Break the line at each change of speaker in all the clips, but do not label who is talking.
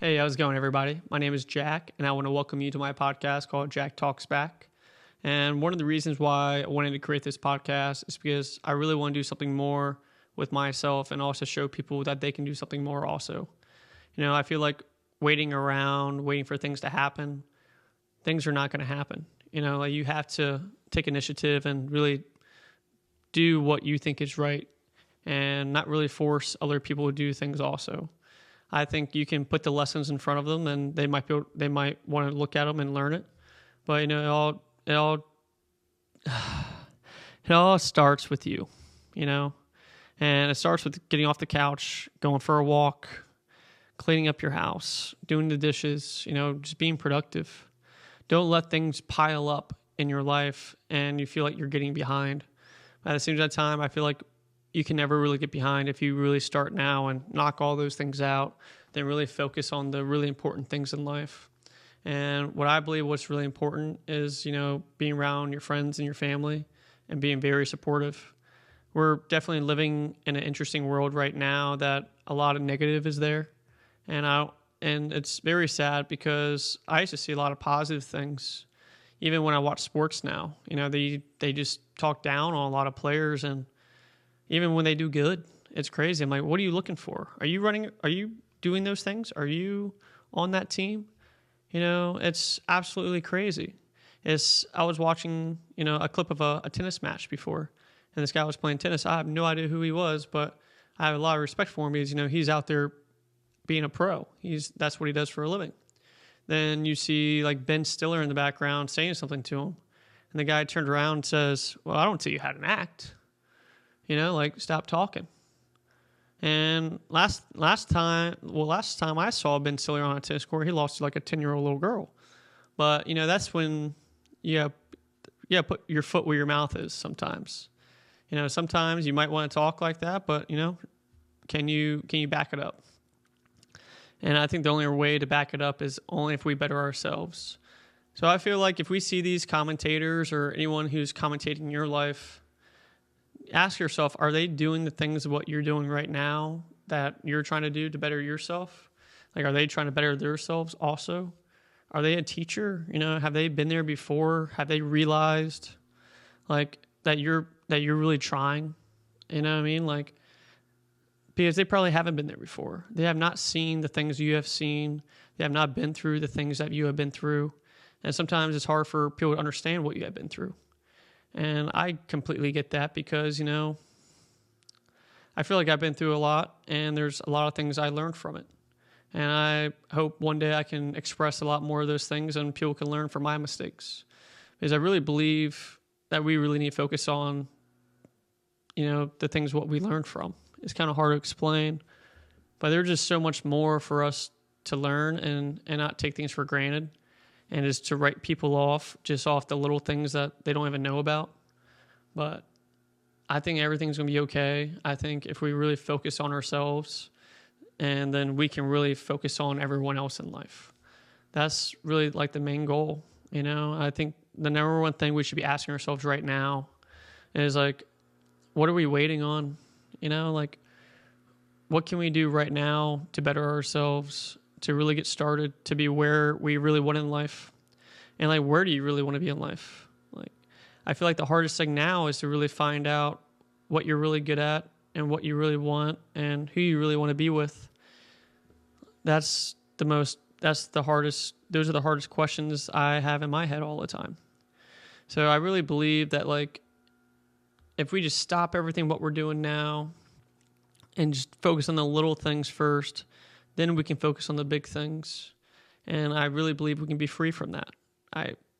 Hey, how's it going, everybody? My name is Jack, and I want to welcome you to my podcast called Jack Talks Back. And one of the reasons why I wanted to create this podcast is because I really want to do something more with myself and also show people that they can do something more also. I feel like waiting around, waiting for things to happen, things are not going to happen. Like you have to take initiative and really do what you think is right and not really force other people to do things also. I think you can put the lessons in front of them, and they might want to look at them and learn it. But it all starts with you, and it starts with getting off the couch, going for a walk, cleaning up your house, doing the dishes, just being productive. Don't let things pile up in your life and you feel like you're getting behind. At the same time, I feel like you can never really get behind if you really start now and knock all those things out, then really focus on the really important things in life. And what I believe what's really important is, being around your friends and your family and being very supportive. We're definitely living in an interesting world right now that a lot of negative is there. And it's very sad because I used to see a lot of positive things. Even when I watch sports now, they just talk down on a lot of players, and even when they do good, it's crazy. I'm like, what are you looking for? Are you doing those things? Are you on that team? It's absolutely crazy. I was watching, a clip of a tennis match before, and this guy was playing tennis. I have no idea who he was, but I have a lot of respect for him because, he's out there being a pro. That's what he does for a living. Then you see like Ben Stiller in the background saying something to him, and the guy turned around and says, well, I don't tell you how to act. Stop talking. And last time I saw Ben Stiller on a tennis court, he lost to like a 10-year-old little girl. But, that's when you put your foot where your mouth is sometimes. Sometimes you might want to talk like that, but, can you back it up? And I think the only way to back it up is only if we better ourselves. So I feel like if we see these commentators or anyone who's commentating your life, ask yourself, are they doing the things of what you're doing right now that you're trying to do to better yourself? Like, are they trying to better themselves also? Are they a teacher? Have they been there before? Have they realized like that you're really trying? You know what I mean? Like, because they probably haven't been there before. They have not seen the things you have seen. They have not been through the things that you have been through. And sometimes it's hard for people to understand what you have been through. And I completely get that because, I feel like I've been through a lot, and there's a lot of things I learned from it. And I hope one day I can express a lot more of those things and people can learn from my mistakes. Because I really believe that we really need to focus on, the things what we learned from. It's kind of hard to explain, but there's just so much more for us to learn and not take things for granted. And is to write people off just off the little things that they don't even know about. But I think everything's going to be okay. I think if we really focus on ourselves, and then we can really focus on everyone else in life. That's really like the main goal. I think the number one thing we should be asking ourselves right now is like, what are we waiting on? Like, what can we do right now to better ourselves, to really get started, to be where we really want in life? And like, where do you really want to be in life? Like, I feel like the hardest thing now is to really find out what you're really good at and what you really want and who you really want to be with. Those are the hardest questions I have in my head all the time. So I really believe that like, if we just stop everything what we're doing now and just focus on the little things first, then we can focus on the big things. And I really believe we can be free from that.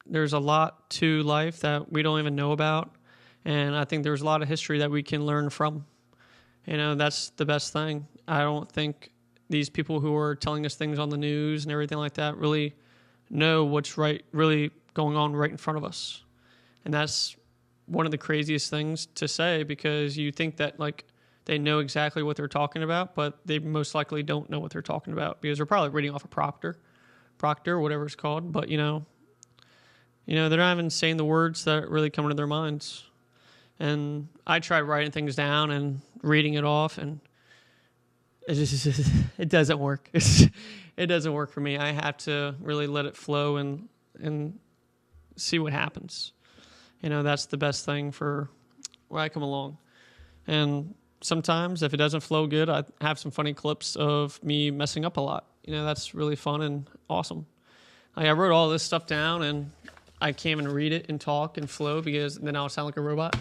There's a lot to life that we don't even know about. And I think there's a lot of history that we can learn from. That's the best thing. I don't think these people who are telling us things on the news and everything like that really know what's really going on right in front of us. And that's one of the craziest things to say, because you think that like they know exactly what they're talking about, but they most likely don't know what they're talking about because they're probably reading off a proctor, whatever it's called. But they're not even saying the words that really come into their minds. And I tried writing things down and reading it off, and it doesn't work. It doesn't work for me. I have to really let it flow and see what happens. That's the best thing for where I come along. And sometimes if it doesn't flow good, I have some funny clips of me messing up a lot. That's really fun and awesome. Like, I wrote all this stuff down, and I can't even read it and talk and flow because then I'll sound like a robot.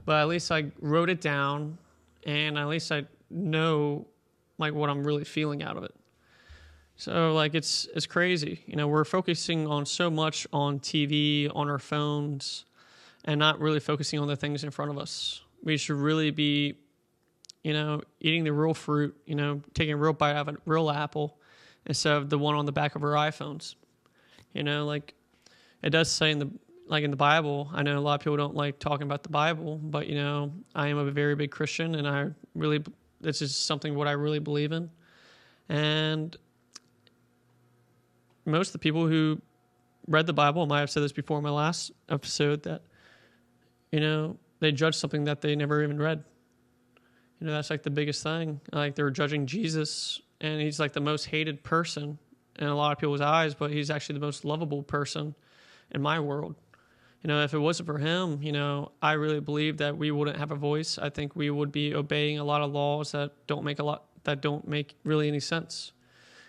But at least I wrote it down, and at least I know like what I'm really feeling out of it. So like it's crazy. We're focusing on so much on TV, on our phones, and not really focusing on the things in front of us. We should really be, eating the real fruit, taking a real bite out of a real apple instead of the one on the back of our iPhones. Like it does say in the Bible, I know a lot of people don't like talking about the Bible, but I am a very big Christian, and this is something what I really believe in. And most of the people who read the Bible, I might have said this before in my last episode, that, they judge something that they never even read. That's like the biggest thing. Like they're judging Jesus, and he's like the most hated person in a lot of people's eyes, but he's actually the most lovable person in my world. If it wasn't for him, I really believe that we wouldn't have a voice. I think we would be obeying a lot of laws that don't make really any sense.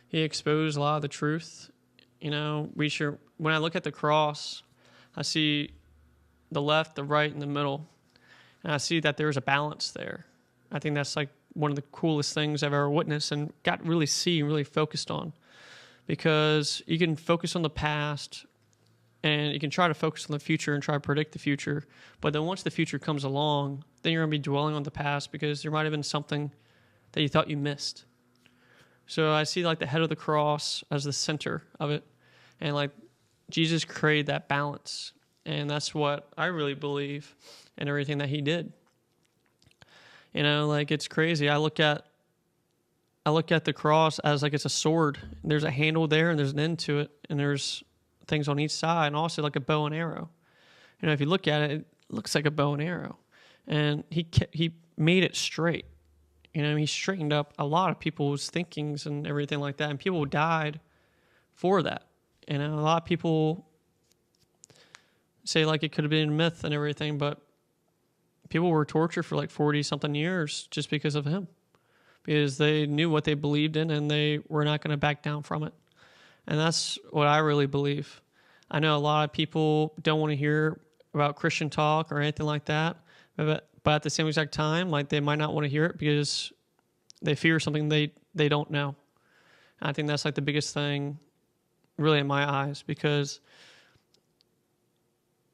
He exposed a lot of the truth. When I look at the cross, I see the left, the right, and the middle, and I see that there's a balance there. I think that's like one of the coolest things I've ever witnessed and got really focused on, because you can focus on the past and you can try to focus on the future and try to predict the future. But then once the future comes along, then you're going to be dwelling on the past because there might have been something that you thought you missed. So I see like the head of the cross as the center of it. And like Jesus created that balance. And that's what I really believe in everything that he did. Like it's crazy. I look at the cross as like it's a sword. There's a handle there and there's an end to it. And there's things on each side, and also like a bow and arrow. If you look at it, it looks like a bow and arrow. And he made it straight. He straightened up a lot of people's thinkings and everything like that. And people died for that. A lot of people say like it could have been a myth and everything, but people were tortured for like 40-something years just because of him. Because they knew what they believed in and they were not going to back down from it. And that's what I really believe. I know a lot of people don't want to hear about Christian talk or anything like that. But at the same exact time, like they might not want to hear it because they fear something they don't know. And I think that's like the biggest thing really in my eyes, because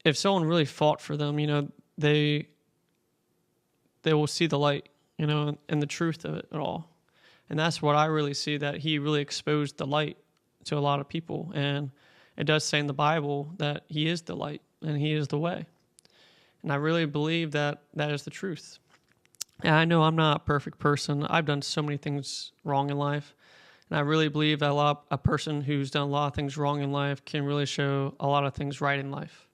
if someone really fought for them, they will see the light, and the truth of it at all. And that's what I really see, that he really exposed the light to a lot of people. And it does say in the Bible that he is the light and he is the way. And I really believe that that is the truth. And I know I'm not a perfect person. I've done so many things wrong in life. And I really believe that a person who's done a lot of things wrong in life can really show a lot of things right in life.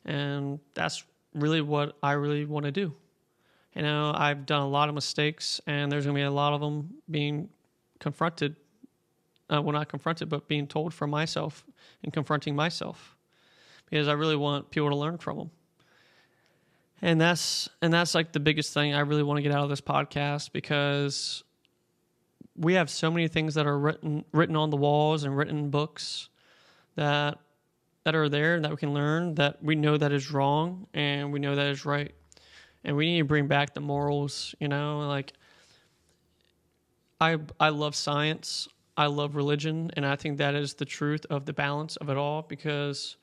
And that's really what I really want to do. I've done a lot of mistakes, and there's going to be a lot of them being confronted. Well, not confronted, but being told from myself and confronting myself, because I really want people to learn from them. And that's like the biggest thing I really want to get out of this podcast, because we have so many things that are written on the walls and written in books that are there that we can learn, that we know that is wrong and we know that is right. And we need to bring back the morals, like I love science. I love religion, and I think that is the truth of the balance of it all, because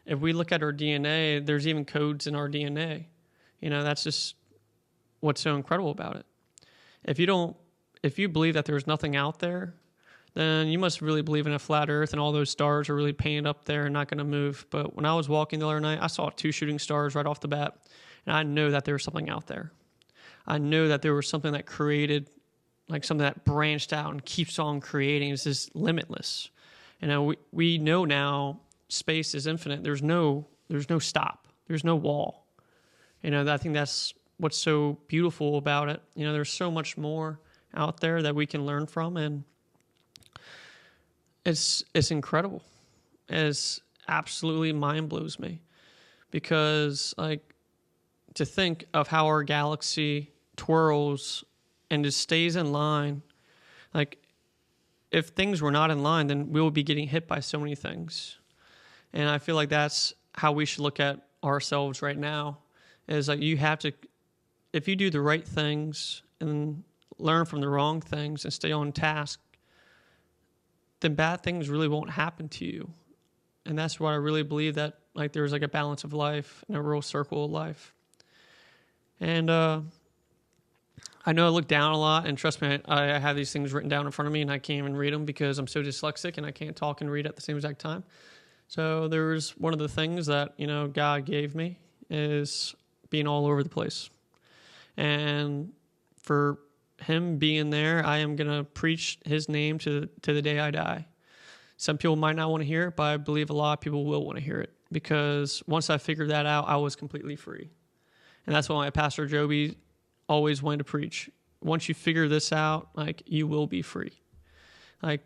if we look at our DNA, there's even codes in our DNA. That's just what's so incredible about it. If you believe that there's nothing out there, then you must really believe in a flat earth and all those stars are really painted up there and not going to move. But when I was walking the other night, I saw 2 shooting stars right off the bat, and I know that there was something out there. I know that there was something that created, like something that branched out and keeps on creating. It's just limitless. We know now space is infinite. There's no stop. There's no wall. I think that's what's so beautiful about it. There's so much more out there that we can learn from, and it's incredible. It's absolutely mind blows me, because like, to think of how our galaxy twirls and just stays in line. Like, if things were not in line, then we would be getting hit by so many things. And I feel like that's how we should look at ourselves right now, is like, you have to, if you do the right things and learn from the wrong things and stay on task, then bad things really won't happen to you. And that's what I really believe, that like there's like a balance of life and a real circle of life. And I know I look down a lot, and trust me, I have these things written down in front of me, and I can't even read them because I'm so dyslexic and I can't talk and read at the same exact time. So there's one of the things that, you know, God gave me is being all over the place. And for him being there, I am going to preach his name to the day I die. Some people might not want to hear it, but I believe a lot of people will want to hear it, because once I figured that out, I was completely free. And that's why my pastor Joby always wanted to preach. Once you figure this out, like, you will be free. Like,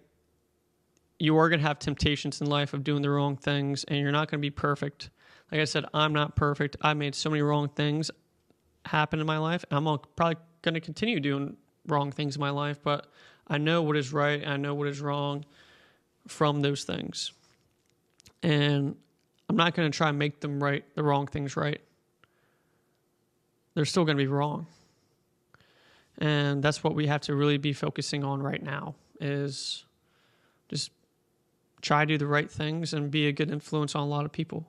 you are going to have temptations in life of doing the wrong things, and you're not going to be perfect. Like I said, I'm not perfect. I made so many wrong things happen in my life, and I'm probably going to continue doing wrong things in my life, but I know what is right and I know what is wrong from those things. And I'm not going to try and make them right, the wrong things right. They're still going to be wrong. And that's what we have to really be focusing on right now, is just try to do the right things and be a good influence on a lot of people.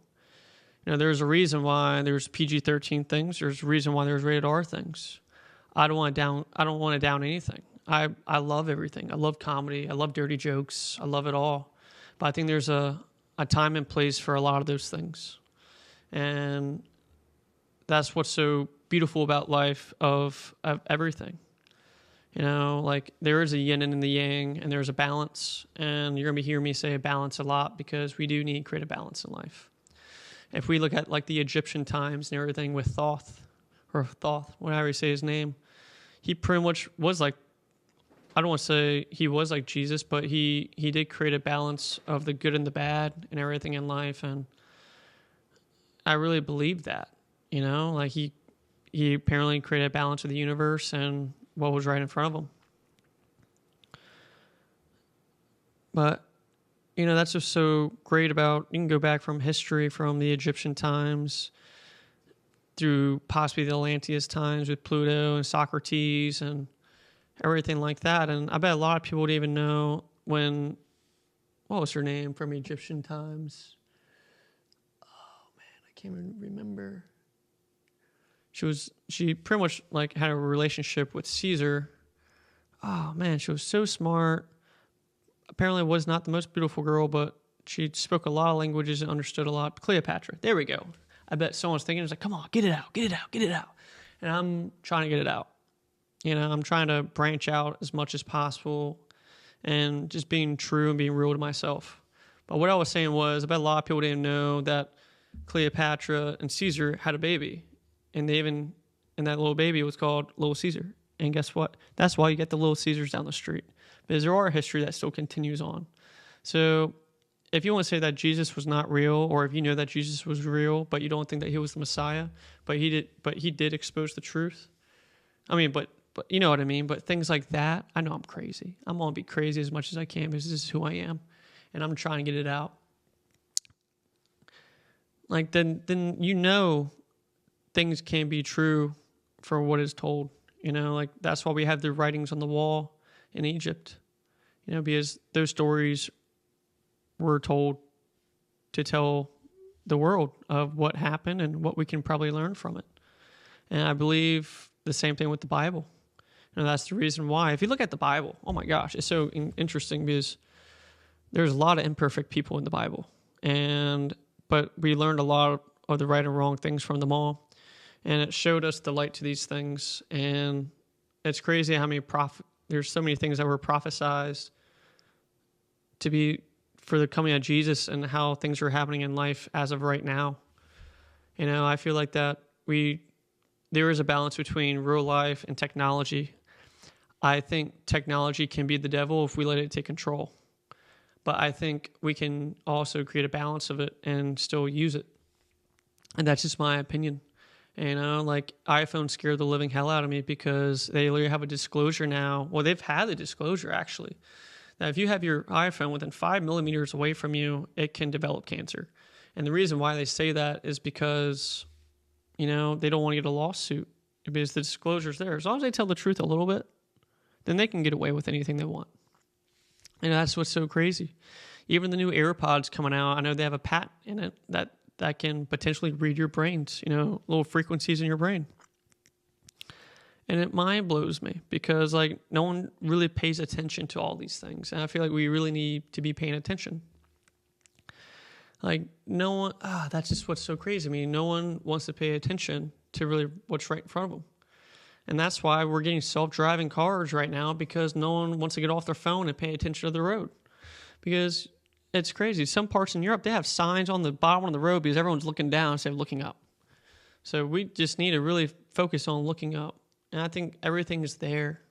You know, there's a reason why there's PG-13 things. There's a reason why there's rated R things. I don't want to down anything. I love everything. I love comedy. I love dirty jokes. I love it all. But I think there's a time and place for a lot of those things. And that's what's so beautiful about life, of everything. You know, like, there is a yin and the yang, and there's a balance. And you're going to be hearing me say a balance a lot, because we do need to create a balance in life. If we look at like the Egyptian times and everything with Thoth, whatever you say his name, he pretty much was like, I don't want to say he was like Jesus, but he did create a balance of the good and the bad and everything in life. And I really believe that, you know, like he apparently created a balance of the universe and what was right in front of him. But, you know, that's just so great about, you can go back from history, from the Egyptian times through possibly the Atlantean times with Pluto and Socrates and everything like that. And I bet a lot of people would even know what was her name from Egyptian times? Oh man, I can't even remember. She pretty much like had a relationship with Caesar. Oh man, she was so smart. Apparently was not the most beautiful girl, but she spoke a lot of languages and understood a lot. Cleopatra, there we go. I bet someone's thinking, it's like, come on, get it out. And I'm trying to get it out. You know, I'm trying to branch out as much as possible and just being true and being real to myself. But what I was saying was, I bet a lot of people didn't know that Cleopatra and Caesar had a baby. And and that little baby was called Little Caesar. And guess what? That's why you get the Little Caesars down the street. Because there are a history that still continues on. So if you want to say that Jesus was not real, or if you know that Jesus was real, but you don't think that he was the Messiah, but he did expose the truth. I mean, but you know what I mean? But things like that, I know I'm crazy. I'm going to be crazy as much as I can, because this is who I am. And I'm trying to get it out. Like, then you know things can be true for what is told. You know, like, that's why we have the writings on the wall in Egypt. You know, because those stories were told to tell the world of what happened and what we can probably learn from it. And I believe the same thing with the Bible. And that's the reason why, if you look at the Bible, oh my gosh, it's so interesting, because there's a lot of imperfect people in the Bible. But we learned a lot of the right and wrong things from them all. And it showed us the light to these things. And it's crazy how many there's so many things that were prophesized to be for the coming of Jesus, and how things are happening in life as of right now. You know, I feel like that there is a balance between real life and technology. I think technology can be the devil if we let it take control. But I think we can also create a balance of it and still use it. And that's just my opinion. You know, like iPhone scared the living hell out of me because they literally have a disclosure now. Well, they've had the disclosure actually. That if you have your iPhone within 5 millimeters away from you, it can develop cancer. And the reason why they say that is because, you know, they don't want to get a lawsuit because the disclosure's there. As long as they tell the truth a little bit, then they can get away with anything they want. And that's what's so crazy. Even the new AirPods coming out, I know they have a patent in it that can potentially read your brains, you know, little frequencies in your brain. And it mind blows me because, like, no one really pays attention to all these things. And I feel like we really need to be paying attention. Like, no one, that's just what's so crazy. I mean, no one wants to pay attention to really what's right in front of them. And that's why we're getting self-driving cars right now, because no one wants to get off their phone and pay attention to the road. Because it's crazy. Some parts in Europe, they have signs on the bottom of the road because everyone's looking down instead of looking up. So we just need to really focus on looking up. And I think everything is there.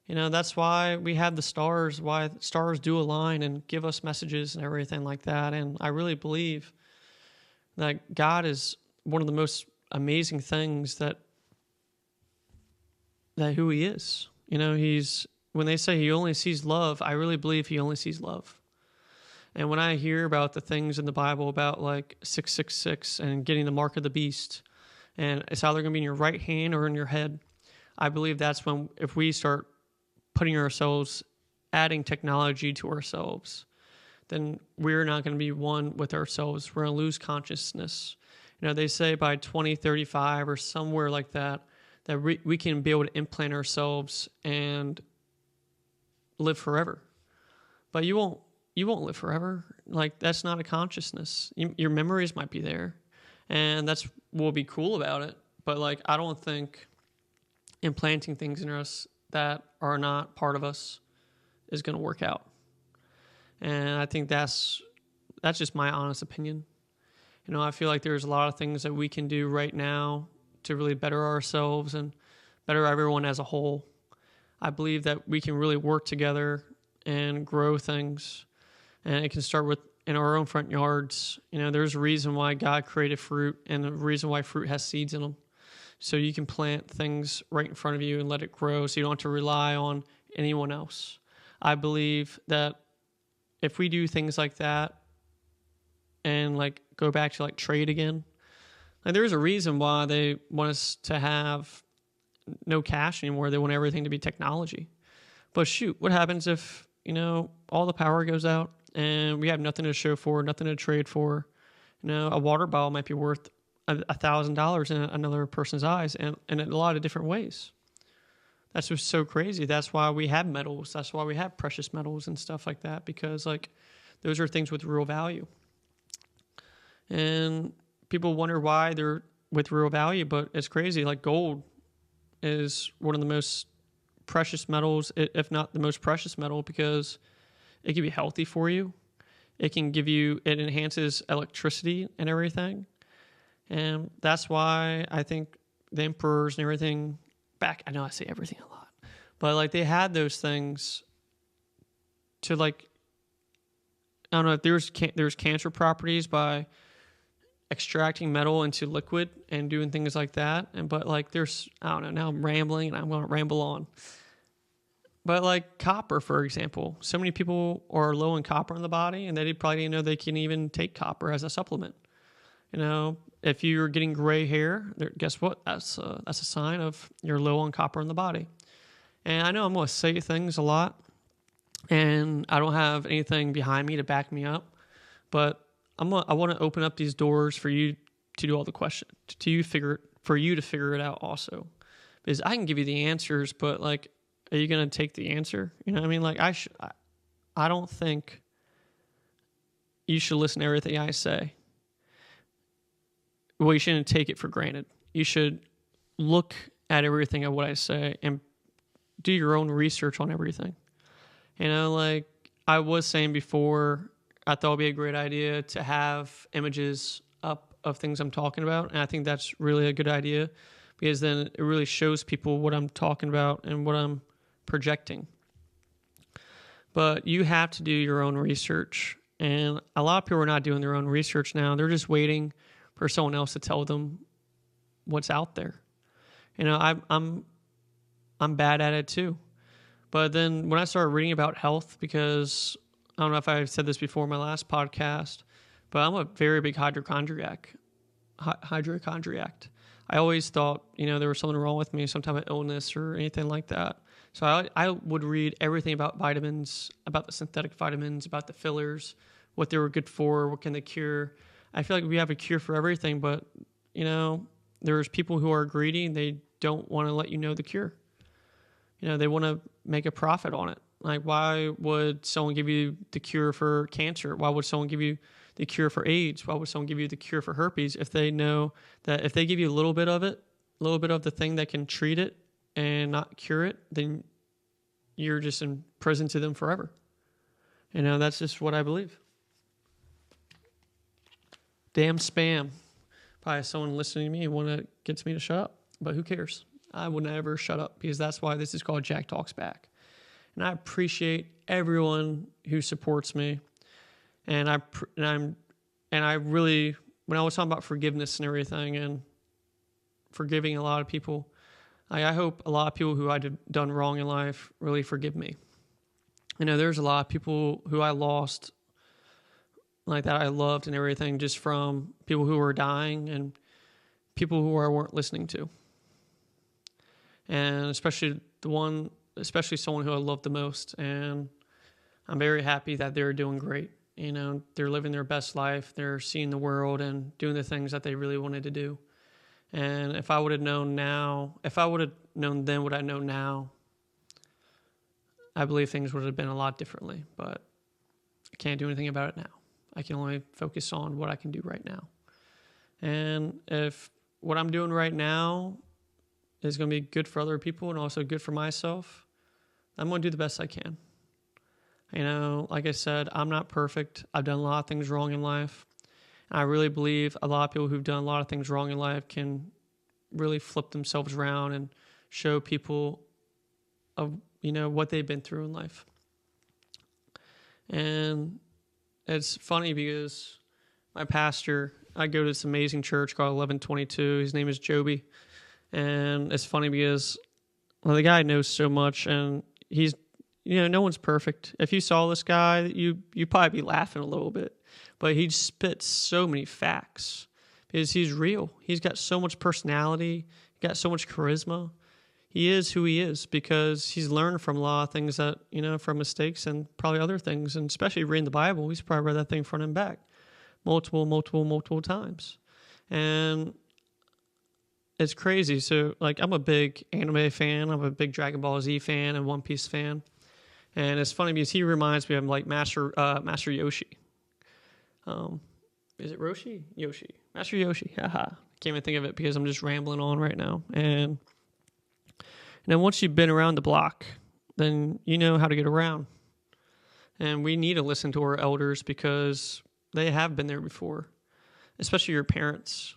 You know, that's why we have the stars, why stars do align and give us messages and everything like that. And I really believe that God is one of the most amazing things that who he is. You know, when they say he only sees love, I really believe he only sees love. And when I hear about the things in the Bible about like 666 and getting the mark of the beast, and it's either going to be in your right hand or in your head, I believe that's when, if we start putting ourselves, adding technology to ourselves, then we're not going to be one with ourselves. We're going to lose consciousness. You know, they say by 2035 or somewhere like that we can be able to implant ourselves and live forever. But you won't live forever. Like, that's not a consciousness. Your memories might be there, and that's what will be cool about it. But like, I don't think implanting things in us that are not part of us is going to work out. And I think that's just my honest opinion. You know, I feel like there's a lot of things that we can do right now to really better ourselves and better everyone as a whole. I believe that we can really work together and grow things. And it can start with in our own front yards. You know, there's a reason why God created fruit and the reason why fruit has seeds in them. So you can plant things right in front of you and let it grow so you don't have to rely on anyone else. I believe that if we do things like that and like go back to like trade again, like there's a reason why they want us to have no cash anymore. They want everything to be technology. But shoot, what happens if, you know, all the power goes out and we have nothing to show for, nothing to trade for? You know, a water bottle might be worth $1,000 in another person's eyes, and in a lot of different ways. That's just so crazy. That's why we have metals. That's why we have precious metals and stuff like that, because like those are things with real value. And people wonder why they're with real value, but it's crazy. Like gold is one of the most precious metals, if not the most precious metal, because it can be healthy for you. It enhances electricity and everything. And that's why I think the emperors and everything back, I know I say everything a lot, but like they had those things to like, I don't know if there's cancer properties by extracting metal into liquid and doing things like that. But like there's, I don't know, now I'm rambling and I'm going to ramble on. But like copper, for example, so many people are low in copper in the body and they probably didn't know they can even take copper as a supplement. You know, if you're getting gray hair, guess what? That's a sign of you're low on copper in the body. And I know I'm going to say things a lot, and I don't have anything behind me to back me up, but I want to open up these doors for you to do all the questions, for you to figure it out also, because I can give you the answers, but like, are you going to take the answer? You know what I mean? Like I don't think you should listen to everything I say. Well, you shouldn't take it for granted. You should look at everything of what I say and do your own research on everything. You know, like I was saying before, I thought it would be a great idea to have images up of things I'm talking about. And I think that's really a good idea, because then it really shows people what I'm talking about and what I'm projecting. But you have to do your own research. And a lot of people are not doing their own research now. They're just waiting for someone else to tell them what's out there. I'm bad at it too. But then when I started reading about health, because I don't know if I've said this before in my last podcast, but I'm a very big hypochondriac. I always thought, there was something wrong with me, some type of illness or anything like that. So I would read everything about vitamins, about the synthetic vitamins, about the fillers, what they were good for, what can they cure. I feel like we have a cure for everything, but, there's people who are greedy and they don't want to let you know the cure. They want to make a profit on it. Like, why would someone give you the cure for cancer? Why would someone give you the cure for AIDS? Why would someone give you the cure for herpes if they know that if they give you a little bit of it, a little bit of the thing that can treat it and not cure it, then you're just in prison to them forever. That's just what I believe. Damn spam. Probably someone listening to me gets me to shut up, but who cares? I will never shut up because that's why this is called Jack Talks Back. And I appreciate everyone who supports me. And I really, when I was talking about forgiveness and everything and forgiving a lot of people, I hope a lot of people who I've done wrong in life really forgive me. There's a lot of people who I lost like that I loved and everything just from people who were dying and people who I weren't listening to. And especially someone who I love the most. And I'm very happy that they're doing great. They're living their best life. They're seeing the world and doing the things that they really wanted to do. And if I would have known then what I know now, I believe things would have been a lot differently. But I can't do anything about it now. I can only focus on what I can do right now. And if what I'm doing right now is going to be good for other people and also good for myself, I'm going to do the best I can. Like I said, I'm not perfect. I've done a lot of things wrong in life. And I really believe a lot of people who've done a lot of things wrong in life can really flip themselves around and show people of, what they've been through in life. And it's funny because my pastor, I go to this amazing church called 1122. His name is Joby. And it's funny because the guy knows so much and he's, no one's perfect. If you saw this guy, you'd probably be laughing a little bit. But he spits so many facts because he's real. He's got so much personality. He's got so much charisma. He is who he is because he's learned from a lot of things that, from mistakes and probably other things. And especially reading the Bible, he's probably read that thing front and back multiple times. And it's crazy. So, I'm a big anime fan. I'm a big Dragon Ball Z fan and One Piece fan. And it's funny because he reminds me of, Master Yoshi. Is it Roshi? Yoshi. Master Yoshi. Haha. Can't even think of it because I'm just rambling on right now. And then once you've been around the block, then you know how to get around. And we need to listen to our elders because they have been there before, especially your parents.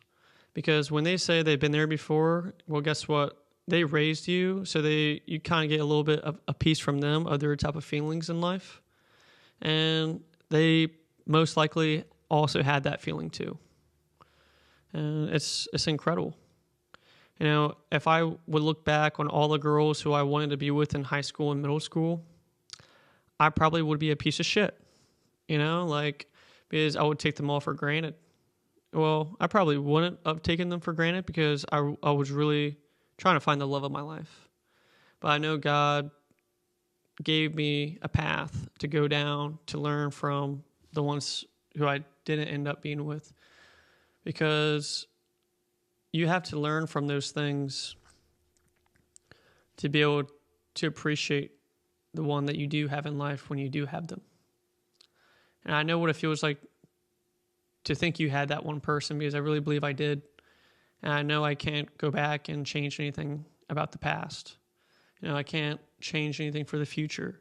Because when they say they've been there before, well, guess what? They raised you, so you kind of get a little bit of a piece from them of their type of feelings in life. And they most likely also had that feeling too. And it's incredible. If I would look back on all the girls who I wanted to be with in high school and middle school, I probably would be a piece of shit, because I would take them all for granted. Well, I probably wouldn't have taken them for granted because I was really trying to find the love of my life. But I know God gave me a path to go down to learn from the ones who I didn't end up being with, because you have to learn from those things to be able to appreciate the one that you do have in life when you do have them. And I know what it feels like to think you had that one person because I really believe I did. And I know I can't go back and change anything about the past. I can't change anything for the future.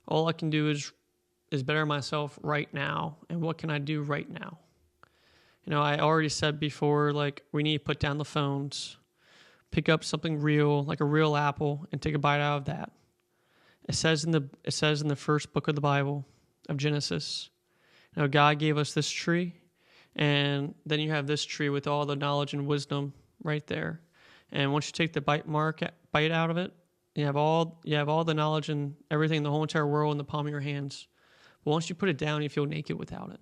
All I can do is better myself right now. And what can I do right now? I already said before, we need to put down the phones, pick up something real, like a real apple, and take a bite out of that. It says in the first book of the Bible of Genesis, God gave us this tree, and then you have this tree with all the knowledge and wisdom right there. And once you take the bite out of it, you have all the knowledge and everything, the whole entire world in the palm of your hands. But once you put it down, you feel naked without it.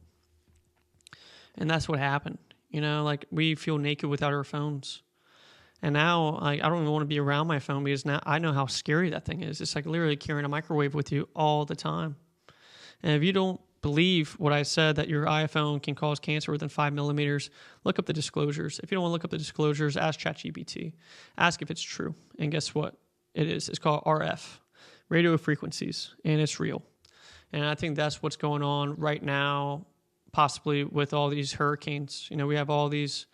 And that's what happened. Like we feel naked without our phones. And now, I don't even want to be around my phone because now I know how scary that thing is. It's like literally carrying a microwave with you all the time. And if you don't believe what I said, that your iPhone can cause cancer within 5 millimeters, look up the disclosures. If you don't want to look up the disclosures, ask ChatGPT. Ask if it's true. And guess what? It is. It's called RF, radio frequencies, and it's real. And I think that's what's going on right now, possibly with all these hurricanes. We have all these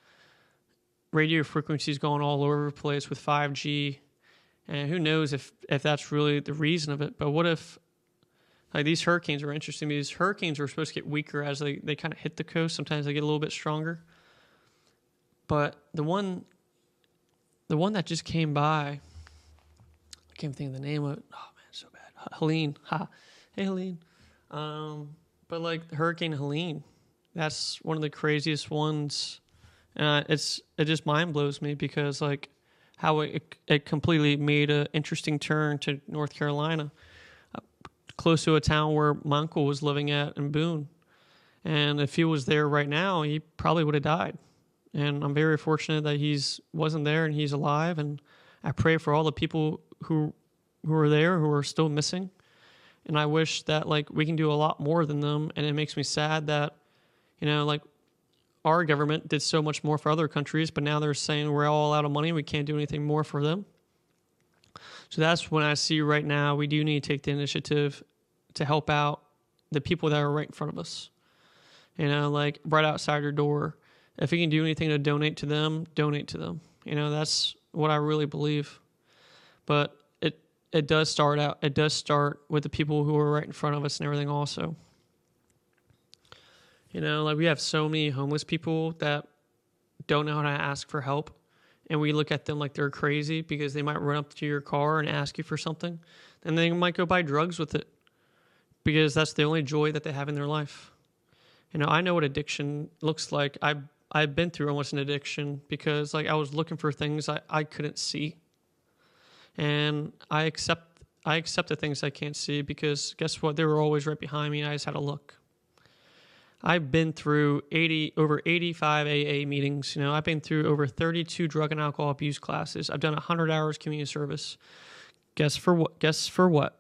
radio frequencies going all over the place with 5G, and who knows if that's really the reason of it. But what if, like, these hurricanes are interesting? These hurricanes are supposed to get weaker as they kind of hit the coast. Sometimes they get a little bit stronger. But the one that just came by, I can't think of the name of it. Oh man, so bad. Helene. Hey Helene. But like Hurricane Helene, that's one of the craziest ones. It just mind blows me because like how it completely made an interesting turn to North Carolina, close to a town where my uncle was living at in Boone. And if he was there right now, he probably would have died. And I'm very fortunate that he's wasn't there and he's alive. And I pray for all the people who are there, who are still missing. And I wish that like we can do a lot more than them. And it makes me sad that, like our government did so much more for other countries, but now they're saying we're all out of money. We can't do anything more for them. So that's when I see right now we do need to take the initiative to help out the people that are right in front of us. Like right outside your door. If you can do anything to donate to them, donate to them. That's what I really believe. But it does start with the people who are right in front of us and everything also. Like we have so many homeless people that don't know how to ask for help. And we look at them like they're crazy because they might run up to your car and ask you for something. And they might go buy drugs with it because that's the only joy that they have in their life. I know what addiction looks like. I've been through almost an addiction because like I was looking for things I couldn't see. And I accept the things I can't see because guess what? They were always right behind me and I just had to look. I've been through over 85 AA meetings. I've been through over 32 drug and alcohol abuse classes. I've done 100 hours community service. Guess for what?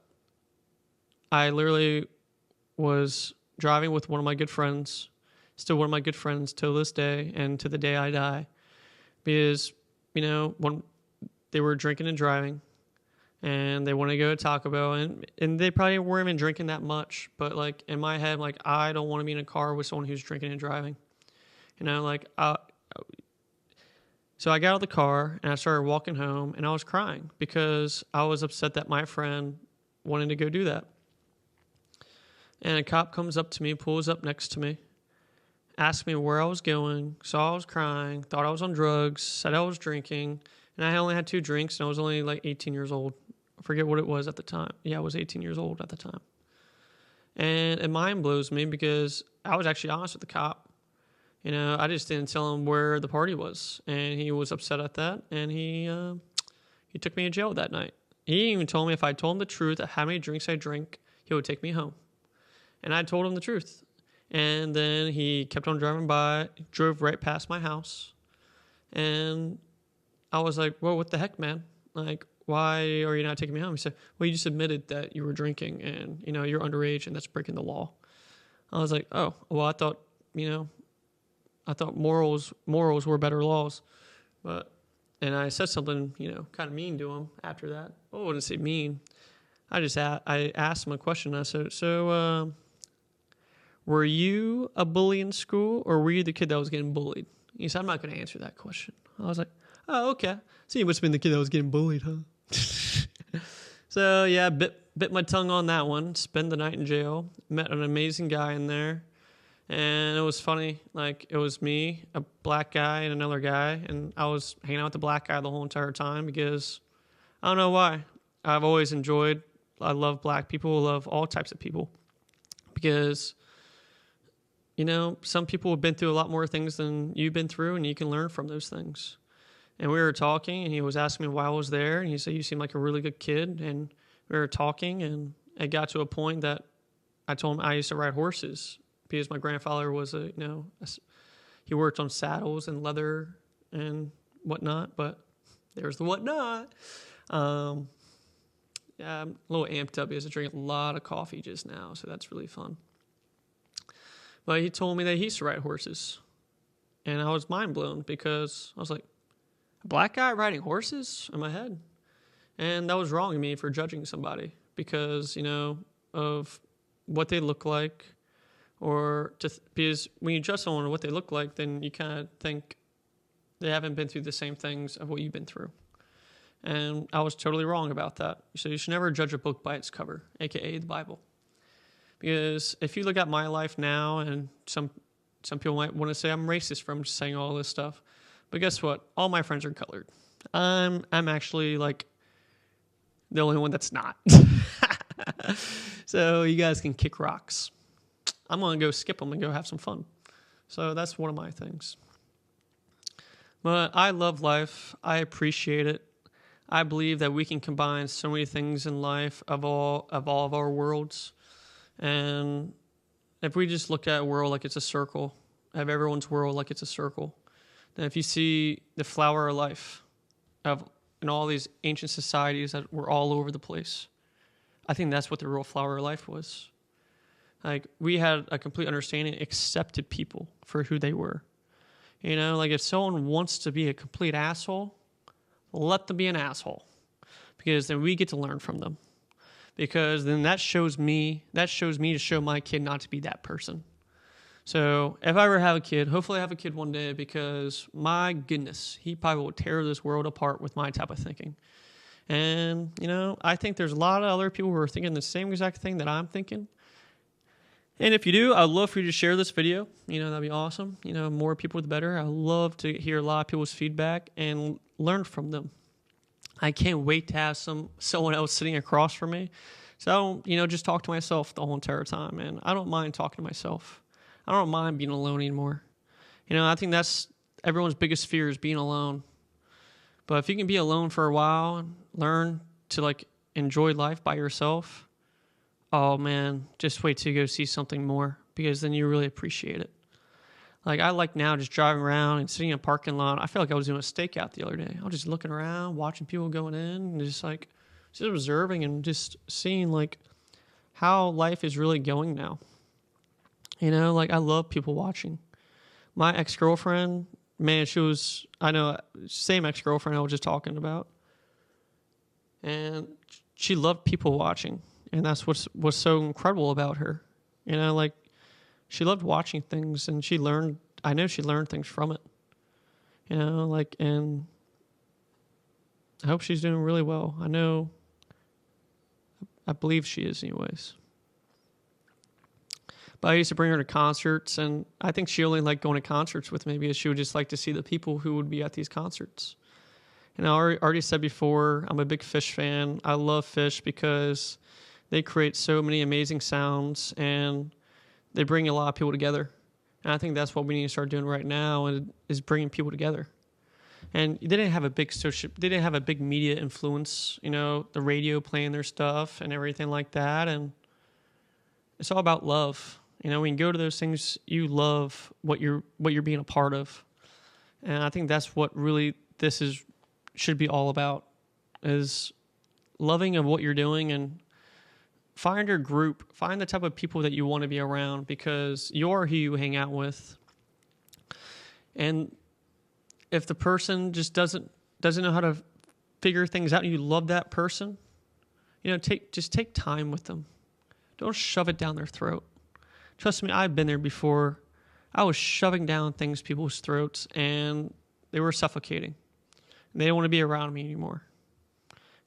I literally was driving with one of my good friends, still one of my good friends till this day and to the day I die, because, when they were drinking and driving, and they want to go to Taco Bell, and they probably weren't even drinking that much, but like in my head, like I don't want to be in a car with someone who's drinking and driving, so I got out of the car and I started walking home, and I was crying because I was upset that my friend wanted to go do that. And a cop comes up to me, pulls up next to me, asked me where I was going, saw I was crying, thought I was on drugs, said I was drinking, and I only had 2 drinks, and I was only like 18 years old. I forget what it was at the time. Yeah, I was 18 years old at the time. And it mind blows me because I was actually honest with the cop. I just didn't tell him where the party was, and he was upset at that, and he took me to jail that night. He even told me if I told him the truth of how many drinks I drank, he would take me home. And I told him the truth. And then he kept on driving by, drove right past my house, and I was like, well, what the heck, man? Like, why are you not taking me home? He said, well, you just admitted that you were drinking and, you're underage and that's breaking the law. I was like, oh, well, I thought morals were better laws. And I said something, kind of mean to him after that. Well, I wouldn't say mean. I asked him a question. I said, so, were you a bully in school or were you the kid that was getting bullied? He said, I'm not going to answer that question. I was like, oh, okay. So you must have been the kid that was getting bullied, huh? So, yeah, bit my tongue on that one. Spent the night in jail. Met an amazing guy in there. And it was funny. Like, it was me, a black guy, and another guy. And I was hanging out with the black guy the whole entire time because I don't know why. I've always enjoyed I love black people. I love all types of people because, some people have been through a lot more things than you've been through, and you can learn from those things. And we were talking, and he was asking me why I was there, and he said, "You seem like a really good kid." And we were talking, and it got to a point that I told him I used to ride horses because my grandfather was he worked on saddles and leather and whatnot. But there's the whatnot. Yeah, I'm a little amped up because I drink a lot of coffee just now, so that's really fun. But he told me that he used to ride horses, and I was mind blown because I was like, a black guy riding horses in my head? And that was wrong of me for judging somebody because, of what they look like, because when you judge someone on what they look like, then you kind of think they haven't been through the same things of what you've been through. And I was totally wrong about that. So you should never judge a book by its cover, aka the Bible. Because if you look at my life now, and some people might want to say I'm racist from just saying all this stuff, but guess what? All my friends are colored. I'm actually like the only one that's not. So you guys can kick rocks. I'm gonna go skip them and go have some fun. So that's one of my things. But I love life. I appreciate it. I believe that we can combine so many things in life of all of our worlds. And if we just look at a world like it's a circle, have everyone's world like it's a circle, then if you see the flower of life in all these ancient societies that were all over the place, I think that's what the real flower of life was. Like, we had a complete understanding, accepted people for who they were. Like if someone wants to be a complete asshole, let them be an asshole, because then we get to learn from them. Because then that shows me to show my kid not to be that person. So if I ever have a kid, hopefully I have a kid one day, because my goodness, he probably will tear this world apart with my type of thinking. And, I think there's a lot of other people who are thinking the same exact thing that I'm thinking. And if you do, I'd love for you to share this video. That'd be awesome. More people, the better. I love to hear a lot of people's feedback and learn from them. I can't wait to have someone else sitting across from me. So I don't, just talk to myself the whole entire time. And I don't mind talking to myself. I don't mind being alone anymore. I think that's everyone's biggest fear, is being alone. But if you can be alone for a while and learn to enjoy life by yourself, oh man, just wait till you go see something more, because then you really appreciate it. I like now just driving around and sitting in a parking lot. I feel like I was doing a stakeout the other day. I was just looking around, watching people going in, and just observing and just seeing how life is really going now. I love people watching. My ex-girlfriend, man, same ex-girlfriend I was just talking about. And she loved people watching. And that's what's so incredible about her. She loved watching things, and I know she learned things from it. And I hope she's doing really well. I believe she is anyways. But I used to bring her to concerts, and I think she only liked going to concerts with me because she would just like to see the people who would be at these concerts. And I already said before, I'm a big Phish fan. I love Phish because they create so many amazing sounds, and they bring a lot of people together. And I think that's what we need to start doing right now, is bringing people together. And they didn't have a big media influence, the radio playing their stuff and everything like that. And it's all about love. When you go to those things, you love what you're being a part of. And I think that's what really should be all about, is loving of what you're doing, and find your group, find the type of people that you want to be around, because you're who you hang out with. And if the person just doesn't know how to figure things out, and you love that person, just take time with them. Don't shove it down their throat. Trust me, I've been there before. I was shoving down people's throats, and they were suffocating. And they don't want to be around me anymore.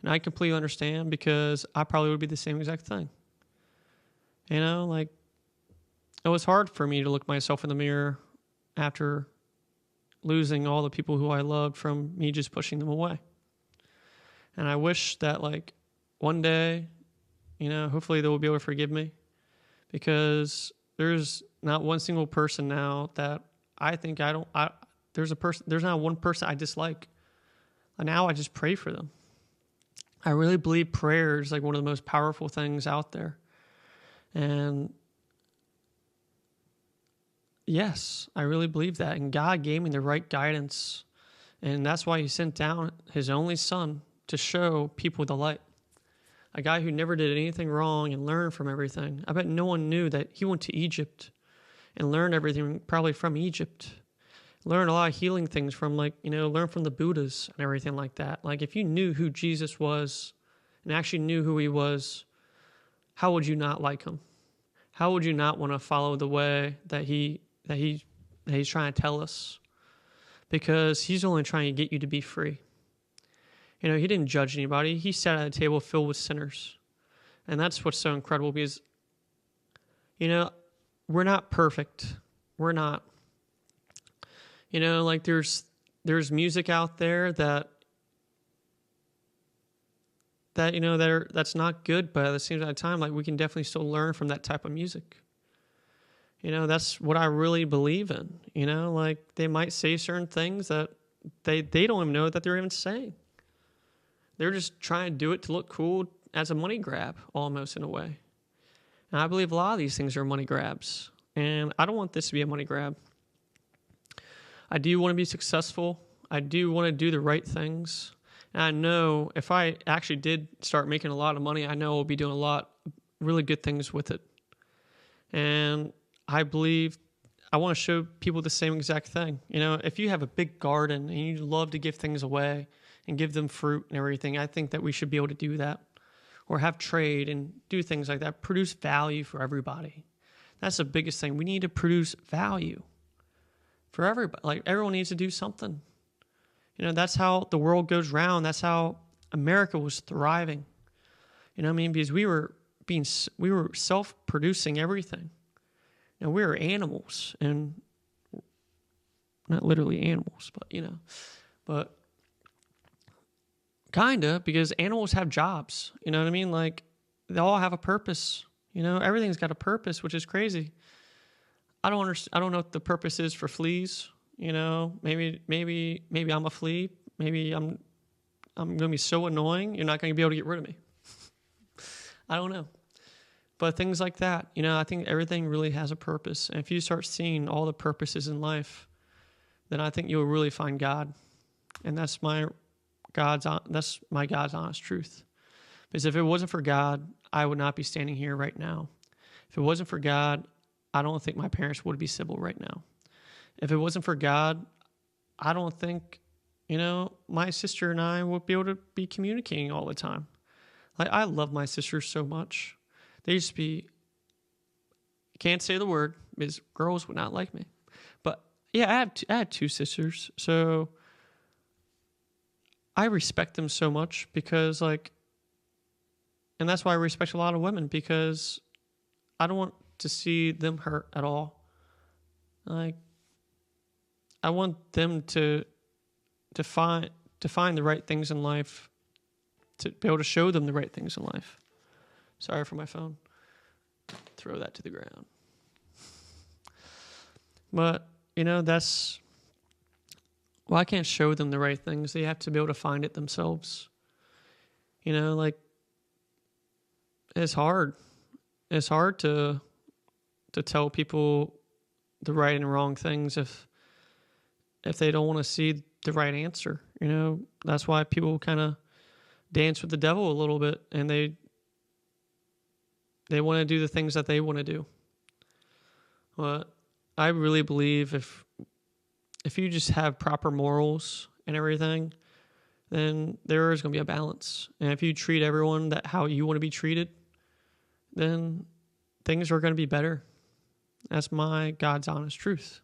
And I completely understand, because I probably would be the same exact thing. It was hard for me to look myself in the mirror after losing all the people who I loved from me just pushing them away. And I wish that one day hopefully they will be able to forgive me, because there's not one single person now that there's not one person I dislike. And now I just pray for them. I really believe prayer is like one of the most powerful things out there. And yes, I really believe that. And God gave me the right guidance. And that's why he sent down his only son to show people the light. A guy who never did anything wrong and learned from everything. I bet no one knew that he went to Egypt and learned everything probably from Egypt. Learn a lot of healing things from, learn from the Buddhas and everything like that. Like, if you knew who Jesus was and actually knew who he was, how would you not like him? How would you not want to follow the way that he's trying to tell us? Because he's only trying to get you to be free. He didn't judge anybody. He sat at a table filled with sinners. And that's what's so incredible, because, we're not perfect. We're not. There's music out there that's not good, but at the same time, we can definitely still learn from that type of music. That's what I really believe in. They might say certain things that they don't even know that they're even saying. They're just trying to do it to look cool as a money grab, almost, in a way. And I believe a lot of these things are money grabs. And I don't want this to be a money grab. I do want to be successful. I do want to do the right things. And I know if I actually did start making a lot of money, I know I'll be doing a lot of really good things with it. And I believe I want to show people the same exact thing. If you have a big garden and you love to give things away and give them fruit and everything, I think that we should be able to do that. Or have trade and do things like that. Produce value for everybody. That's the biggest thing. We need to produce value for everybody. Everyone needs to do something. That's how the world goes round. That's how America was thriving. Because we were self-producing everything. We were animals, and not literally animals, but kinda, because animals have jobs. You know what I mean? They all have a purpose. Everything's got a purpose, which is crazy. I don't understand. I don't know what the purpose is for fleas. Maybe I'm a flea. Maybe I'm going to be so annoying, you're not going to be able to get rid of me. I don't know. But things like that, I think everything really has a purpose. And if you start seeing all the purposes in life, then I think you'll really find God. And that's my God's honest truth. Because if it wasn't for God, I would not be standing here right now. If it wasn't for God, I don't think my parents would be civil right now. If it wasn't for God, I don't think, my sister and I would be able to be communicating all the time. I love my sisters so much. They used to be, can't say the word because girls would not like me. But yeah, I had two sisters. So I respect them so much because and that's why I respect a lot of women, because I don't want to see them hurt at all. I want them to find the right things in life, to be able to show them the right things in life. Sorry for my phone. Throw that to the ground. But, I can't show them the right things. They have to be able to find it themselves. It's hard. It's hard to tell people the right and wrong things if they don't want to see the right answer. That's why people kind of dance with the devil a little bit, and they want to do the things that they want to do. But I really believe if you just have proper morals and everything, then there is going to be a balance. And if you treat everyone how you want to be treated, then things are going to be better. That's my God's honest truth.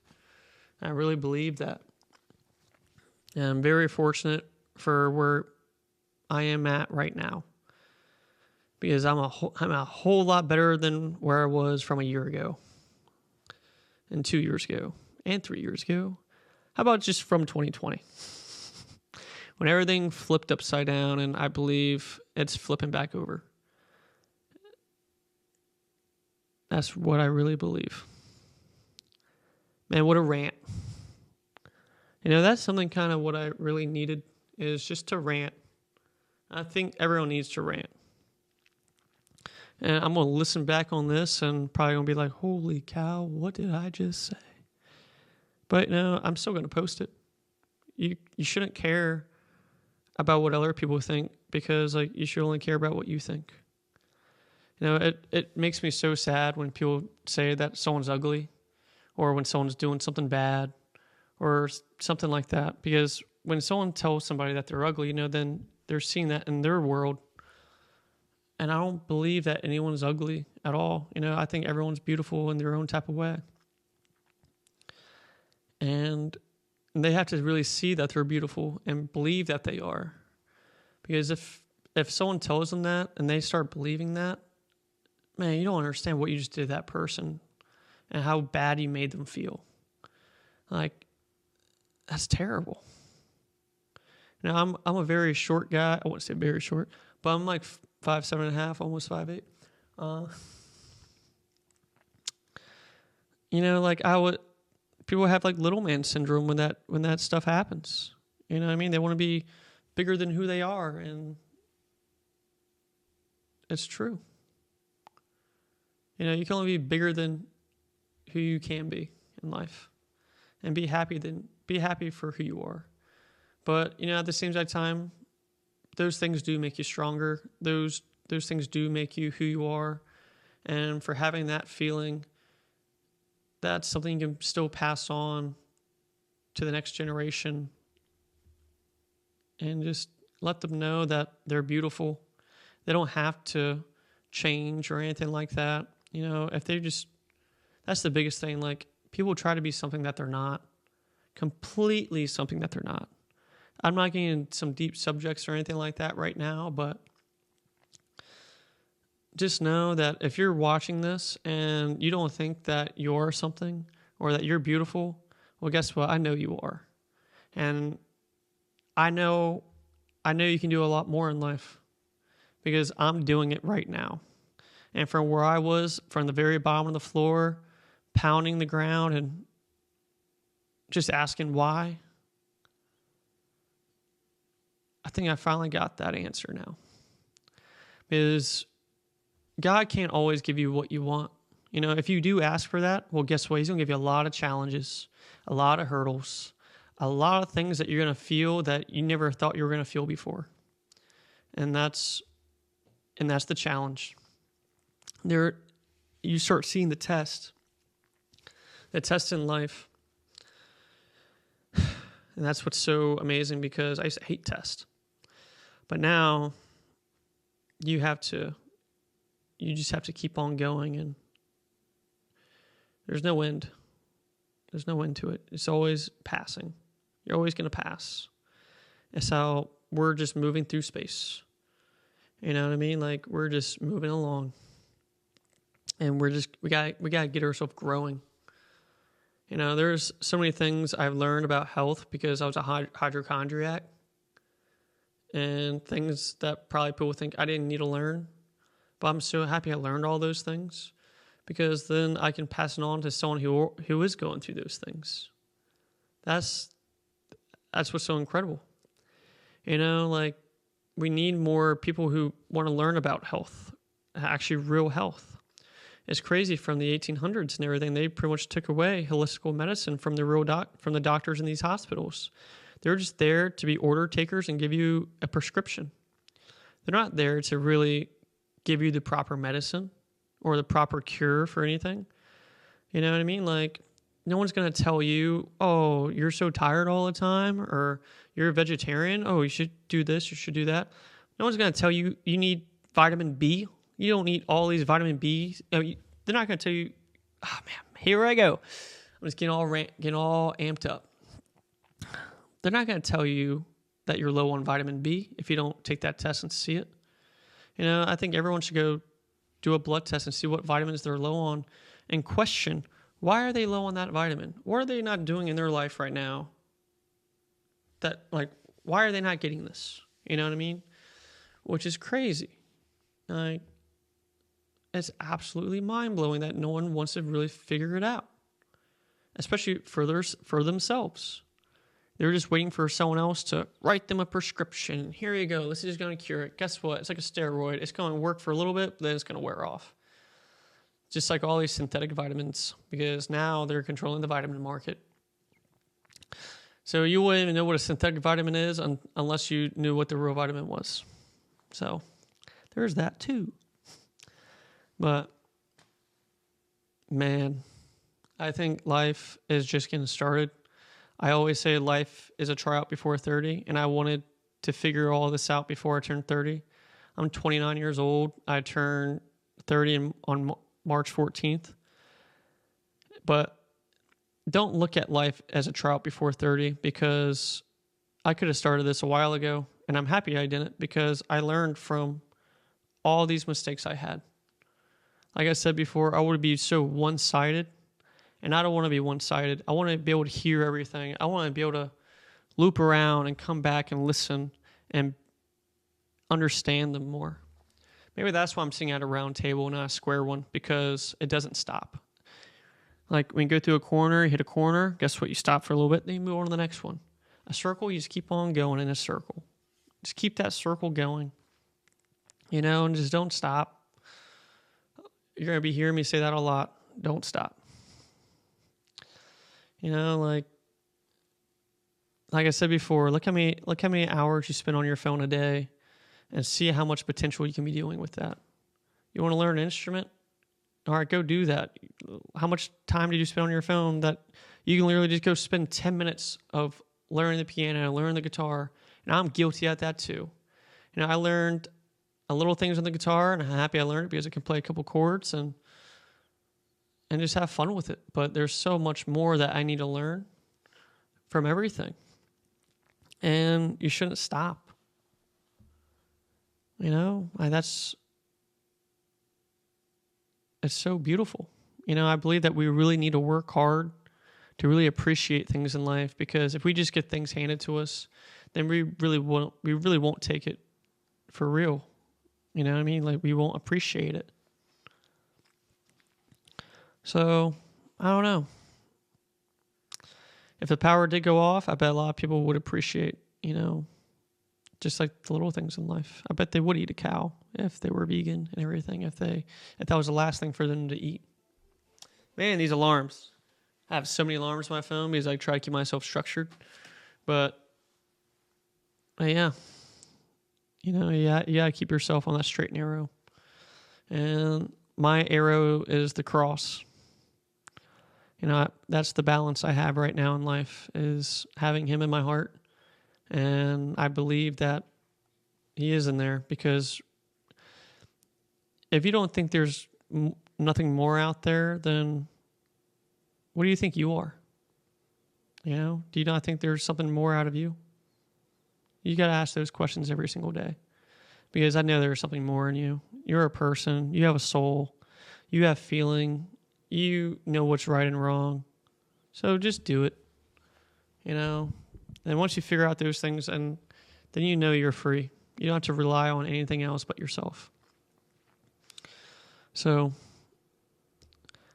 I really believe that. And I'm very fortunate for where I am at right now, because I'm a whole lot better than where I was from a year ago, and 2 years ago, and 3 years ago. How about just from 2020? When everything flipped upside down, and I believe it's flipping back over. That's what I really believe. Man, what a rant. That's something kind of what I really needed, is just to rant. I think everyone needs to rant. And I'm going to listen back on this and probably going to be like, holy cow, what did I just say? But no, I'm still going to post it. You shouldn't care about what other people think, because like you should only care about what you think. It makes me so sad when people say that someone's ugly, or when someone's doing something bad or something like that. Because when someone tells somebody that they're ugly, then they're seeing that in their world. And I don't believe that anyone's ugly at all. I think everyone's beautiful in their own type of way. And they have to really see that they're beautiful and believe that they are. Because if someone tells them that and they start believing that, man, you don't understand what you just did to that person and how bad you made them feel. Like, that's terrible. I'm a very short guy. I wouldn't say very short, but I'm like 5'7.5", almost 5'8". People have like little man syndrome when that stuff happens. You know what I mean? They want to be bigger than who they are, and it's true. You can only be bigger than who you can be in life, and be happy for who you are. But at the same time, those things do make you stronger. Those things do make you who you are, and for having that feeling, that's something you can still pass on to the next generation, and just let them know that they're beautiful. They don't have to change or anything like that. If they just, that's the biggest thing. Like, people try to be something that they're not, completely something that they're not. I'm not getting into some deep subjects or anything like that right now, but just know that if you're watching this and you don't think that you're something or that you're beautiful, well, guess what? I know you are. And I know you can do a lot more in life, because I'm doing it right now. And from where I was, from the very bottom of the floor, pounding the ground and just asking why, I think I finally got that answer now. Because God can't always give you what you want. If you do ask for that, well, guess what? He's going to give you a lot of challenges, a lot of hurdles, a lot of things that you're going to feel that you never thought you were going to feel before. And that's the challenge. You start seeing the test in life. And that's what's so amazing, because I used to hate tests. But now you just have to keep on going, and there's no end. There's no end to it. It's always passing. You're always going to pass. It's how we're just moving through space. You know what I mean? Like, we're just moving along, and we got to get ourselves growing. There's so many things I've learned about health because I was a hypochondriac, and things that probably people think I didn't need to learn. But I'm so happy I learned all those things, because then I can pass it on to someone who is going through those things. That's what's so incredible. Like, we need more people who want to learn about health, actually real health. It's crazy, from the 1800s and everything, they pretty much took away holistic medicine from the doctors in these hospitals. They're just there to be order takers and give you a prescription. They're not there to really give you the proper medicine or the proper cure for anything. You know what I mean? Like, no one's going to tell you, oh, you're so tired all the time, or you're a vegetarian. Oh, you should do this, you should do that. No one's going to tell you you need vitamin B. You don't need all these vitamin B. They're not going to tell you, oh man, here I go. I'm just getting all amped up. They're not going to tell you that you're low on vitamin B if you don't take that test and see it. I think everyone should go do a blood test and see what vitamins they're low on, and question, why are they low on that vitamin? What are they not doing in their life right now? Why are they not getting this? You know what I mean? Which is crazy. it's absolutely mind-blowing that no one wants to really figure it out, especially for themselves. They're just waiting for someone else to write them a prescription. Here you go. This is going to cure it. Guess what? It's like a steroid. It's going to work for a little bit, but then it's going to wear off. Just like all these synthetic vitamins, because now they're controlling the vitamin market. So you wouldn't even know what a synthetic vitamin is unless you knew what the real vitamin was. So there's that too. But man, I think life is just getting started. I always say life is a tryout before 30, and I wanted to figure all this out before I turned 30. I'm 29 years old. I turned 30 on March 14th. But don't look at life as a tryout before 30, because I could have started this a while ago, and I'm happy I didn't, because I learned from all these mistakes I had. Like I said before, I would be so one-sided, and I don't want to be one-sided. I want to be able to hear everything. I want to be able to loop around and come back and listen and understand them more. Maybe that's why I'm sitting at a round table, not a square one, because it doesn't stop. Like when you go through a corner, you hit a corner, guess what? You stop for a little bit, then you move on to the next one. A circle, you just keep on going in a circle. Just keep that circle going, and just don't stop. You're going to be hearing me say that a lot. Don't stop. Like I said before, look how many hours you spend on your phone a day and see how much potential you can be doing with that. You want to learn an instrument? All right, go do that. How much time did you spend on your phone that you can literally just go spend 10 minutes of learning the piano, learning the guitar? And I'm guilty at that too. I learned a little things on the guitar, and I'm happy I learned it because I can play a couple chords and just have fun with it. But there's so much more that I need to learn from everything. And you shouldn't stop. It's so beautiful. I believe that we really need to work hard to really appreciate things in life, because if we just get things handed to us, then we really won't take it for real. You know what I mean? Like, we won't appreciate it. So, I don't know. If the power did go off, I bet a lot of people would appreciate, just like the little things in life. I bet they would eat a cow if they were vegan and everything, if that was the last thing for them to eat. Man, these alarms. I have so many alarms on my phone because I try to keep myself structured. But yeah. You gotta keep yourself on that straight and narrow. And my arrow is the cross. That's the balance I have right now in life, is having him in my heart. And I believe that he is in there, because if you don't think there's nothing more out there, then what do you think you are? Do you not think there's something more out of you? You got to ask those questions every single day, because I know there's something more in you. You're a person. You have a soul. You have feeling. You know what's right and wrong. So just do it, And once you figure out those things, and then you're free. You don't have to rely on anything else but yourself. So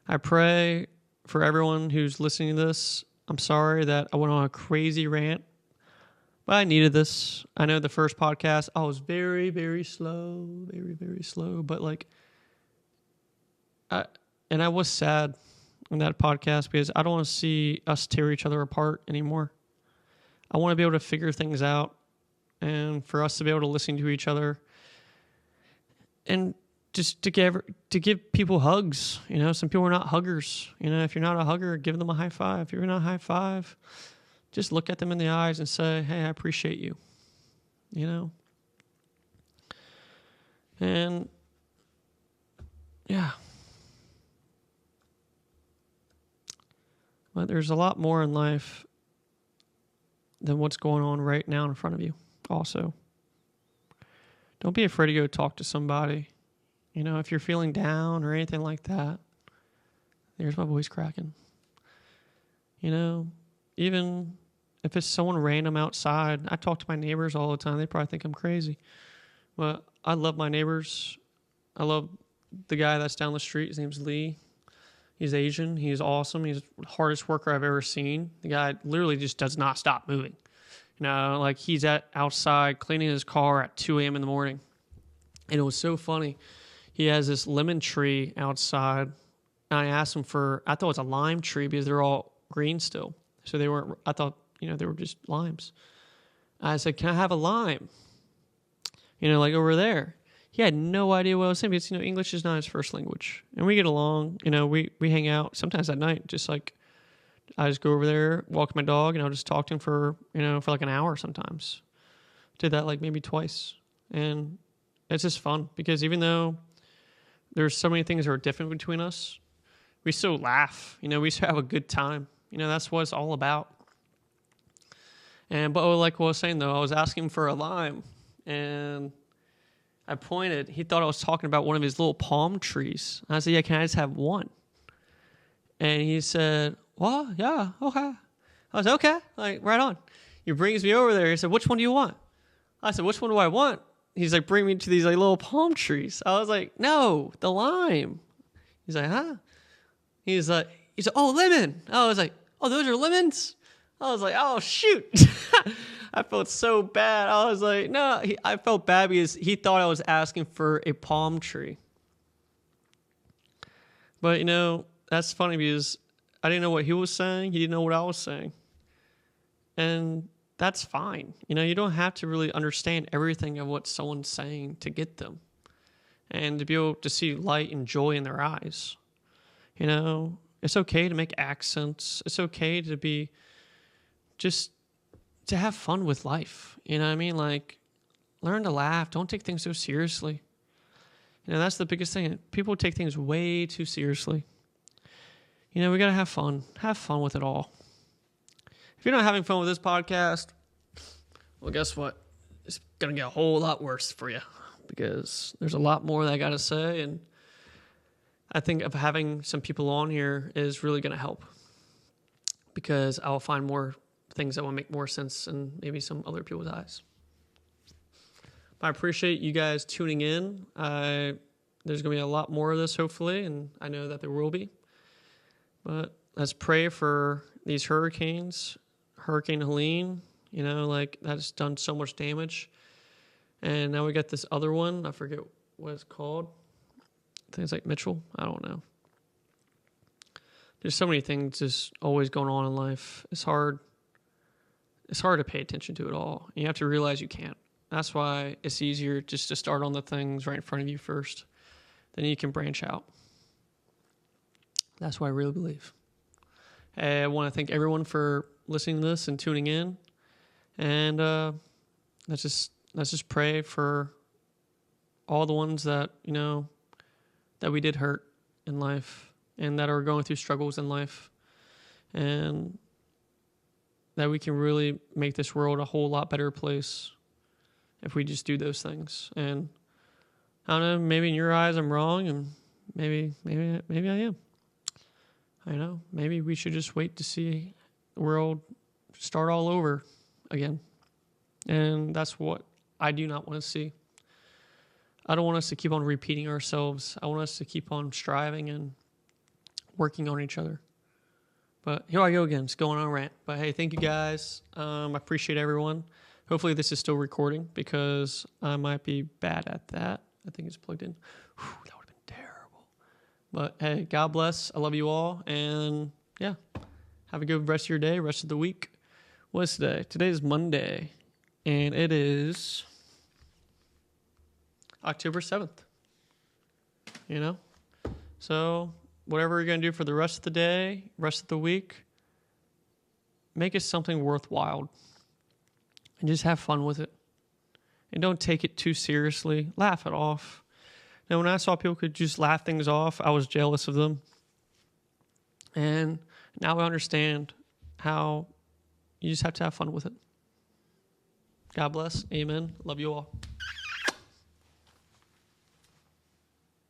I pray for everyone who's listening to this. I'm sorry that I went on a crazy rant, but I needed this. I know the first podcast, I was very, very slow, very, very slow. But I was sad in that podcast, because I don't want to see us tear each other apart anymore. I want to be able to figure things out, and for us to be able to listen to each other, and just to give people hugs. Some people are not huggers. If you're not a hugger, give them a high five. If you're not a high five, just look at them in the eyes and say, hey, I appreciate you. And yeah. But there's a lot more in life than what's going on right now in front of you also. Don't be afraid to go talk to somebody. If you're feeling down or anything like that, there's my voice cracking. Even if it's someone random outside, I talk to my neighbors all the time. They probably think I'm crazy. But I love my neighbors. I love the guy that's down the street. His name's Lee. He's Asian. He's awesome. He's the hardest worker I've ever seen. The guy literally just does not stop moving. Like he's outside cleaning his car at 2 a.m. in the morning. And it was so funny. He has this lemon tree outside. And I asked him I thought it was a lime tree because they're all green still. So I thought, they were just limes. I said, can I have a lime? Like over there. He had no idea what I was saying because, English is not his first language. And we get along, we hang out sometimes at night, just like I just go over there, walk my dog, and I'll just talk to him for like an hour sometimes. Did that like maybe twice. And it's just fun because even though there's so many things that are different between us, we still laugh. We still have a good time. That's what it's all about. But like what I was saying though, I was asking for a lime and I pointed. He thought I was talking about one of his little palm trees. I said, yeah, can I just have one? And he said, well, yeah, okay. I was okay, like right on. He brings me over there. He said, which one do you want? I said, which one do I want? He's like, bring me to these like little palm trees. I was like, no, the lime. He's like, huh? He's like, oh, lemon. I was like, oh, those are lemons? I was like, oh, shoot. I felt so bad. I was like, no. I felt bad because he thought I was asking for a palm tree. But, that's funny because I didn't know what he was saying. He didn't know what I was saying. And that's fine. You don't have to really understand everything of what someone's saying to get them. And to be able to see light and joy in their eyes. It's okay to make accents. It's okay to be just to have fun with life. You know what I mean? Like, learn to laugh. Don't take things so seriously. That's the biggest thing. People take things way too seriously. We got to have fun. Have fun with it all. If you're not having fun with this podcast, well, guess what? It's going to get a whole lot worse for you because there's a lot more that I got to say. And I think of having some people on here is really going to help because I'll find more things that will make more sense in maybe some other people's eyes. I appreciate you guys tuning in. There's going to be a lot more of this, hopefully, and I know that there will be. But let's pray for these hurricanes. Hurricane Helene, that's done so much damage. And now we got this other one. I forget what it's called. I think it's like Mitchell. I don't know. There's so many things just always going on in life. It's hard to pay attention to it all. And you have to realize you can't. That's why it's easier just to start on the things right in front of you first. Then you can branch out. That's what I really believe. I want to thank everyone for listening to this and tuning in. And let's just pray for all the ones that, that we did hurt in life and that are going through struggles in life. And that we can really make this world a whole lot better place if we just do those things. And I don't know, maybe in your eyes I'm wrong, and maybe I am. I know, maybe we should just wait to see the world start all over again. And that's what I do not want to see. I don't want us to keep on repeating ourselves. I want us to keep on striving and working on each other. But here I go again, just going on a rant. But hey, thank you guys. I appreciate everyone. Hopefully this is still recording because I might be bad at that. I think it's plugged in. Whew, that would have been terrible. But hey, God bless. I love you all. And yeah, have a good rest of your day, rest of the week. What's today? Today is Monday. And it is October 7th. So whatever you're going to do for the rest of the day, rest of the week, make it something worthwhile. And just have fun with it. And don't take it too seriously. Laugh it off. Now, when I saw people could just laugh things off, I was jealous of them. And now I understand how you just have to have fun with it. God bless. Amen. Love you all.